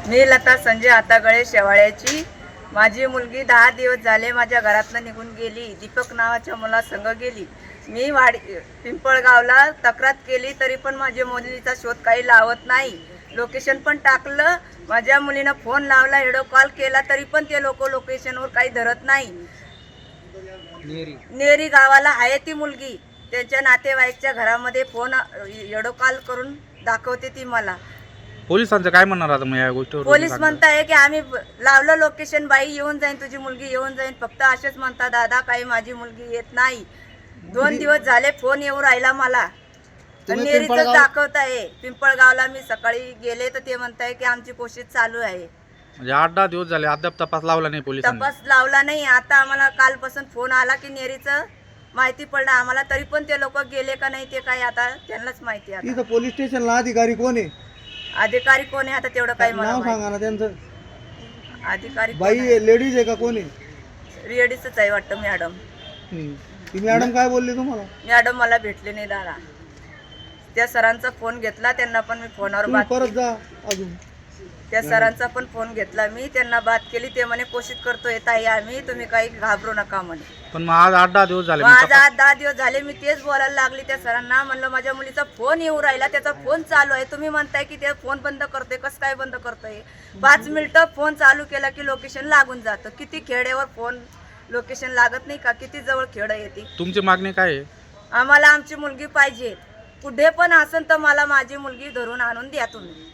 मी लता संजय आतागळे शेवाळ्याची. माझी मुलगी 10 दिवस झाले माझ्या घरातनं निघून गेली. दीपक नावाच्या मुलासंग गेली. मी पिंपळगावला तक्रार केली तरी पण माझ्या मुलीचा शोध काही लावत नाही. लोकेशन पण टाकलं. माझ्या मुलीनं फोन लावला, व्हिडिओ कॉल केला तरी पण ते लोक लोकेशनवर काही धरत नाही. नेरी गावाला आहे ती मुलगी. त्यांच्या नातेवाईकच्या घरामध्ये फोन व्हिडिओ कॉल करून दाखवते ती मला. पोलिसांचं काय म्हणणार आता मग या गोष्टीवर? पोलीस म्हणताय की आम्ही लावलं लोकेशन, बाई येऊन जाईन, तुझी मुलगी येऊन जाईन. फक्त असेच म्हणता दादा, काही माझी मुलगी येत नाही. 2 दिवस झाले फोन येऊ राहिला मला. नेरीचं दाखवत आहे. पिंपळगावला मी सकाळी गेले तर ते म्हणताय की आमची कोशिश चालू आहे. म्हणजे 8-10 दिवस झाले अद्याप तपास लावला नाही पोलिसांनी? तपास लावला नाही. आता आम्हाला कालपासून फोन आला की नेरीचं माहिती पडलं आम्हाला, तरी पण ते लोक गेले का नाही ते काही आता त्यांनाच माहिती आहे. इथं पोलीस स्टेशनला अधिकारी कोण आहे? अधिकारी कोण आहे आता तेवढं काही मला नाव माहित सांगा ना त्यांचं. अधिकारी बाई आहे, लेडीज आहे का कोण आहे? रेडीच आहे वाटतं मॅडम. ती मॅडम काय बोलली तुम्हाला? मॅडम मला भेटले नाही दादा. त्या सरांचा फोन घेतला, त्यांना पण मी फोनवर तुम्ही बात परत केली. जा अजून. त्या सरांचा पण फोन घेतला मी, त्यांना बात केली. ते म्हणे कोशिश करतोय ताई आम्ही, तुम्ही काही घाबरू नका म्हणे. पण मग आज 8-10 दिवस झाले आज 10 दिवस झाले मी तेच बोलायला लागली त्या सरांना. म्हणलं माझ्या मुलीचा फोन येऊ राहिला, त्याचा फोन चालू आहे, तुम्ही म्हणताय की ते फोन बंद करतोय, कसं काय बंद करतोय? 5 मिनिटं फोन चालू केला की लोकेशन लागून जातं. किती खेड्यावर फोन लोकेशन लागत नाही का? किती जवळ खेड येते. तुमची मागणी काय आहे? आम्हाला आमची मुलगी पाहिजे. कुठे पण असेल तर मला माझी मुलगी धरून आणून द्या तुम्ही.